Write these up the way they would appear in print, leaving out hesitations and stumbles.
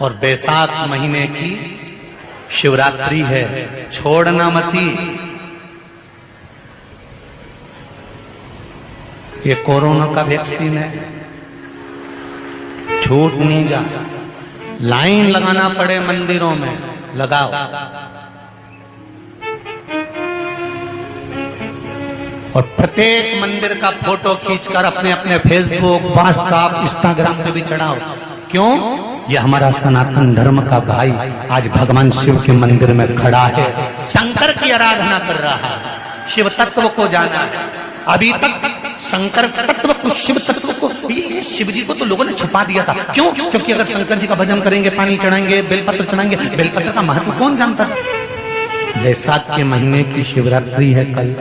और बैसाख महीने की शिवरात्रि है, छोड़ना मती। ये कोरोना का वैक्सीन है, छूट नहीं जा। लाइन लगाना पड़े मंदिरों में, लगाओ। और प्रत्येक मंदिर का फोटो खींचकर अपने अपने फेसबुक, व्हाट्सएप, इंस्टाग्राम पे भी चढ़ाओ। क्यों? ये हमारा सनातन धर्म का भाई आज भगवान शिव के मंदिर में खड़ा है, शंकर की आराधना कर रहा है, शिव तत्व को जाना है। अभी तक शंकर तत्व को, शिव तत्व को, ये शिव जी को तो लोगों ने छुपा दिया था। क्यों? क्योंकि अगर शंकर जी का भजन करेंगे, पानी चढ़ाएंगे, बेलपत्र चढ़ाएंगे, बेलपत्र का महत्व कौन जानता है? बैसाख के महीने की शिवरात्रि है कल।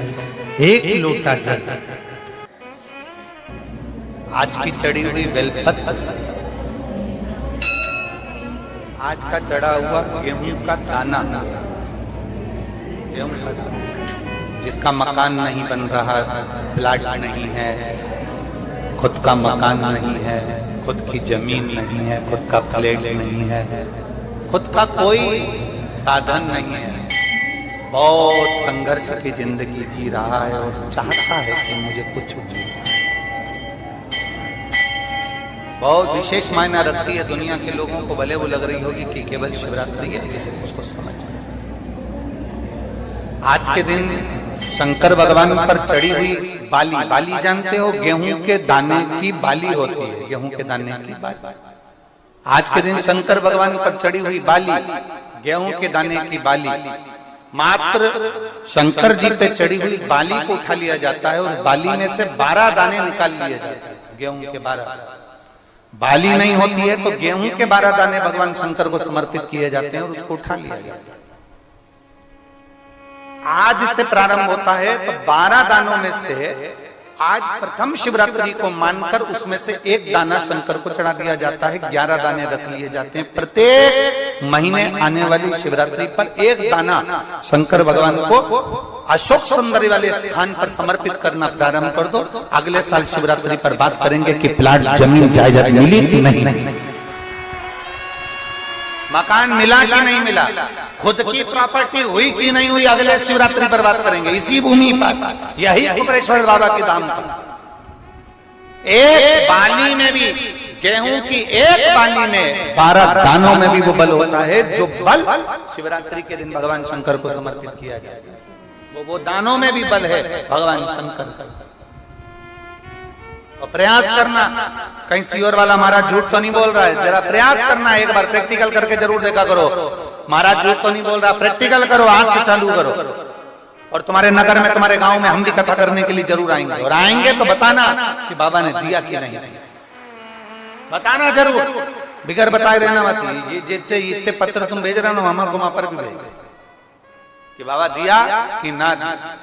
एक लोटा जल, आज की चढ़ी हुई बेलपत्र, आज का चढ़ा हुआ गेहूं का दाना, गेहूं का दाना, जिसका मकान नहीं बन रहा, प्लाट नहीं है, खुद का मकान नहीं है, खुद की जमीन नहीं है, खुद का फ्लैट नहीं है, खुद का कोई साधन नहीं है, बहुत संघर्ष की जिंदगी जी रहा है और चाहता है कि मुझे कुछ मिले। बहुत विशेष मायना रखती है दुनिया के लोगों को, भले वो लग रही होगी कि केवल शिवरात्रि है, उसको समझ। आज के दिन शंकर भगवान पर चढ़ी हुई बाली, बाली जानते हो, गेहूं के दाने की बाली होती है, गेहूं के दाने की बाली। आज के दिन शंकर भगवान पर चढ़ी हुई बाली, गेहूं के दाने की बाली, मात्र शंकर जी पे चढ़ी हुई बाली को उठा लिया जाता है और बाली में से 12 दाने निकाल लिए जाते हैं। गेहूं के 12, बाली नहीं होती है तो गेहूं के 12 दाने भगवान शंकर को समर्पित किए जाते हैं और उसको उठा लिया जाता है। आज से प्रारंभ होता है तो 12 दानों में से आज प्रथम शिवरात्रि को मानकर उसमें से एक दाना शंकर को चढ़ा दिया जाता है, 11 दाने रख लिए जाते हैं। प्रत्येक महीने आने वाली शिवरात्रि पर एक दाना शंकर भगवान को अशोक सुंदरी वाले स्थान पर समर्पित करना प्रारंभ कर दो। अगले साल शिवरात्रि पर बात करेंगे कि प्लाट, जमीन, जायदाद मिली कि नहीं, मकान मिला कि नहीं मिला, खुद की प्रॉपर्टी हुई कि नहीं हुई, अगले शिवरात्रि पर बात करेंगे। इसी भूमि पर, यही कुमरेश्वर बाबा के धाम पर, एक बाली में भी, गेहूं की एक बाली में 12 दानों में भी वो बल होता है, जो बल शिवरात्रि के दिन भगवान शंकर को समर्पित किया जाएगा। वो दानों में भी बल है भगवान शंकर का। और प्रयास करना, कहीं सीओर वाला महाराज झूठ तो नहीं बोल रहा है, जरा प्रयास करना, एक बार प्रैक्टिकल करके जरूर देखा करो। महाराज झूठ तो नहीं बोल रहा, प्रैक्टिकल करो, आज से चालू करो। और तुम्हारे नगर में, तुम्हारे गांव में हम भी कथा करने के लिए जरूर आएंगे, और आएंगे तो बताना कि बाबा ने दिया कि नहीं, बताना जरूर, बिगर बताए रहना मत। ये जितने इतने पत्र तुम भेज रहे हो, हमारे वहां पर भी भेज कि बाबा दिया कि ना दिया।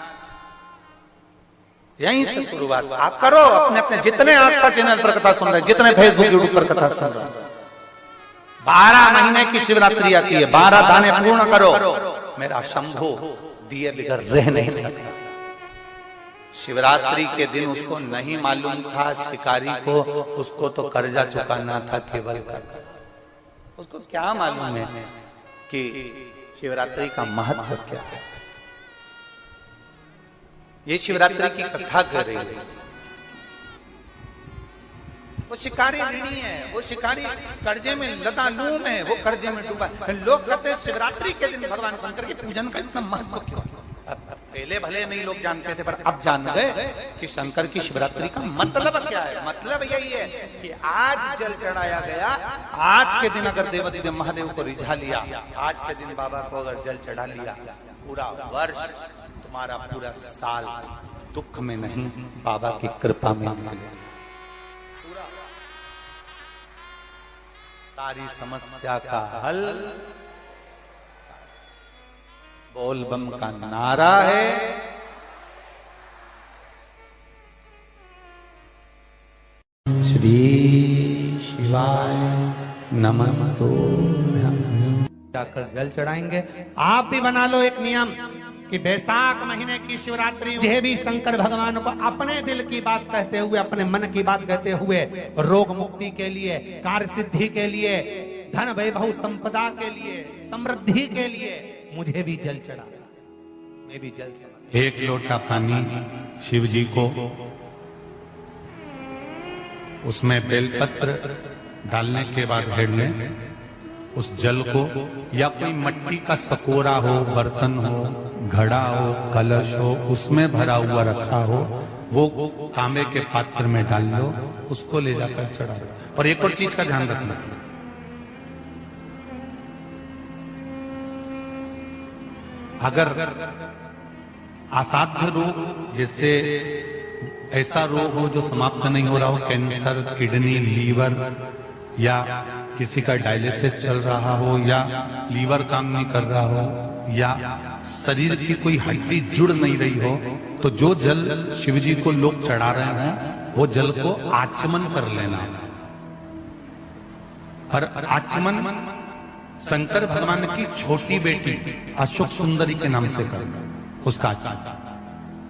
यहीं से शुरुआत आप करो। अपने अपने जितने आस्था चैनल पर कथा सुन रहे, जितने फेसबुक, यूट्यूब पर कथा सुन रहे, 12 महीने की शिवरात्रि आती है, 12 दाने पूर्ण करो। मेरा शंभो दिए बिगर रह नहीं सकता। शिवरात्रि के दिन उसको नहीं मालूम था, शिकारी को, उसको तो कर्जा चुकाना था केवल का। उसको क्या मालूम है कि शिवरात्रि का महत्व क्या है। ये शिवरात्रि की कथा कर रही है। वो शिकारी ऋणी है, वो शिकारी कर्जे में लदालूम है, वो कर्जे में डूबा। लोग कहते हैं शिवरात्रि के दिन भगवान शंकर के पूजन का इतना महत्व क्यों? पहले भले नहीं लोग जानते थे, पर अब जान गए कि शंकर की शिवरात्रि का मतलब क्या है। मतलब यही है कि आज जल चढ़ाया गया, आज के दिन अगर देवादिदेव महादेव को रिझा लिया, आज के दिन बाबा को अगर जल चढ़ा लिया, पूरा वर्ष, तुम्हारा पूरा साल दुख में नहीं, बाबा की कृपा में निकले। सारी समस्या का हल बोल बम का नारा है। श्री शिवाय नमस्तुभ्यं। जाकर जल चढ़ाएंगे। आप भी बना लो एक नियम कि बैसाख महीने की शिवरात्रि मुझे भी शंकर भगवान को अपने दिल की बात कहते हुए, अपने मन की बात कहते हुए, रोग मुक्ति के लिए, कार्य सिद्धि के लिए, धन वैभव संपदा के लिए, समृद्धि के लिए मुझे भी जल चढ़ा, मैं भी जल से। एक लोटा पानी शिव जी को, उसमें बेलपत्र डालने के बाद हेड लें उस जल को, या कोई मट्टी का सकोरा हो, बर्तन हो, घड़ा हो, कलश हो, उसमें भरा हुआ रखा हो, वो तांबे के पात्र में डाल लो, उसको ले जाकर चढ़ा दो। और एक और चीज का ध्यान रखना, अगर असाध्य रोग, जैसे ऐसा रोग हो जो समाप्त नहीं हो रहा हो, कैंसर, किडनी, लीवर, या किसी का डायलिसिस चल रहा हो, या लीवर काम नहीं कर रहा हो, या शरीर की कोई हड्डी जुड़ नहीं रही हो, तो जो जल शिवजी को लोग चढ़ा रहे हैं वो जल को आचमन कर लेना। और आचमन शंकर भगवान की छोटी बेटी अशोक सुंदरी के नाम से करना, उसका आचमन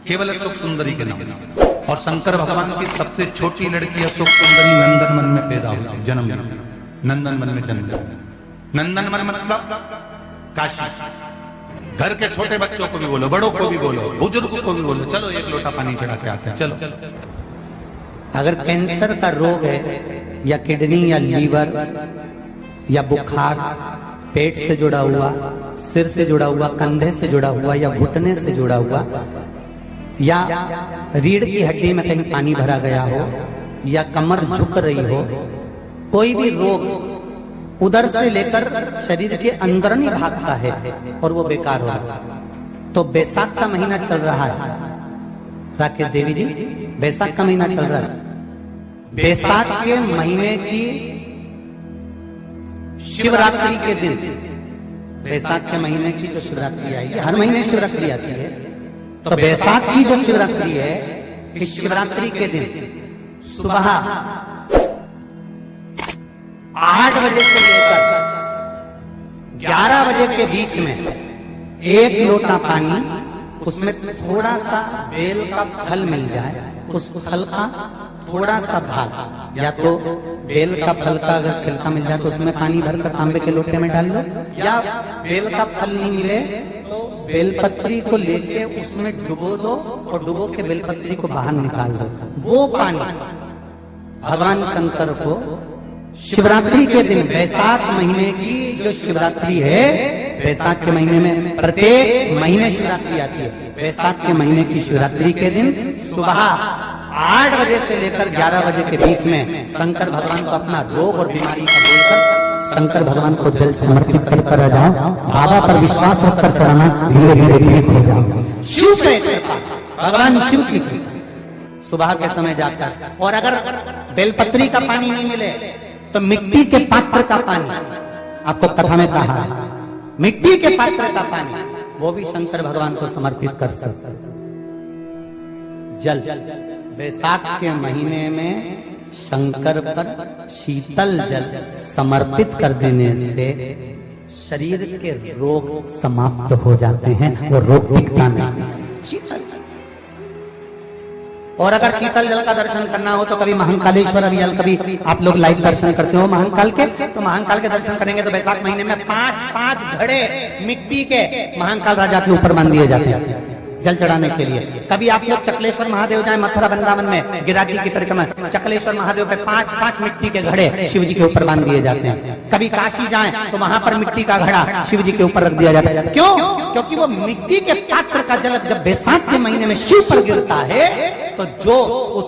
केवल अशोक सुंदरी के नाम से। और शंकर भगवान की सबसे छोटी लड़की अशोक सुंदरी नंदनवन में पैदा हुई, जन्म ली, नंदनवन में जन्म लिया। नंदनवन मतलब काशी। घर के छोटे बच्चों को भी बोलो, बड़ों को भी बोलो, बुजुर्गों को भी बोलो, चलो एक लोटा पानी चढ़ा के आते हैं, चलो। अगर कैंसर का रोग है, या किडनी, या लीवर, या बुखार, पेट से जुड़ा हुआ, सिर से जुड़ा हुआ, कंधे से जुड़ा हुआ, या घुटने से जुड़ा हुआ, या रीढ़ की हड्डी में कहीं पानी भरा गया हो, या कमर झुक रही हो, कोई भी रोग उधर से लेकर शरीर के अंदर नहीं भागता है और वो बेकार हो रहा है। तो बैसाख का महीना चल रहा है राकेश देवी जी, बैसाख का महीना चल रहा है। बैसाख के महीने की शिवरात्रि के दिन, बैसाख के महीने की जो शिवरात्रि आएगी, हर महीने शिवरात्रि आती है, तो बैसाख की जो शिवरात्रि है, इस शिवरात्रि के दिन सुबह 8 बजे से लेकर 11 बजे के बीच में एक लोटा पानी, उसमें थोड़ा सा बेल का फल मिल जाए, उस फल का थोड़ा सा भाग, या तो बेल का फल का अगर छिलका मिल जाए तो उसमें पानी भरकर तांबे के लोटे में डाल लो, या बेल का फल नहीं मिले तो बेलपत्री को लेके उसमें डुबो दो और डुबो के बेलपत्री को बाहर निकाल दो। वो पानी भगवान शंकर को शिवरात्रि के दिन, बैसाख महीने की जो शिवरात्रि है, बैसाख के महीने में प्रत्येक महीने शिवरात्रि आती है, बैसाख के महीने की शिवरात्रि के दिन सुबह 8 बजे से लेकर 11 बजे के बीच में शंकर भगवान को अपना रोग और बीमारी का बोलकर शंकर भगवान को जल समर्पित कर आ जाओ। बाबा पर विश्वास रखकर चढ़ाना, धीरे धीरे ठीक हो जाओ। शिव के भगवान शिव की सुबह के समय जाकर, और अगर बेलपत्री का पानी नहीं मिले तो मिट्टी के पात्र का पानी, आपको कथा में कहा है, मिट्टी के पात्र का पानी, वो भी शंकर भगवान को समर्पित कर सकते। जल बैसाख के महीने में शंकर पर शीतल जल समर्पित कर देने से शरीर के रोग समाप्त हो जाते हैं, वो रोग टिकता नहीं। शीतल, और अगर शीतल जल का दर्शन करना हो तो कभी महाकालेश्वर अभियान, कभी आप लोग लाइव दर्शन करते हो महाकाल के, तो महाकाल के दर्शन करेंगे तो बैसाख महीने में 5-5 घड़े मिट्टी के महाकाल राजा के ऊपर बांध दिए जाते हैं जल चढ़ाने के लिए। कभी आप लोग चकलेश्वर महादेव जाए, मथुरा वृंदावन में गिरिराज जी की परिक्रमा, चकलेश्वर महादेव पे 5-5 मिट्टी के घड़े शिव जी के ऊपर बांध दिए जाते हैं। कभी काशी जाएं तो वहां पर मिट्टी का घड़ा शिव जी के ऊपर रख दिया जाता है। क्यों? क्योंकि वो मिट्टी के पात्र का जल जब बैसाख के महीने में शिव पर गिरता है तो जो उस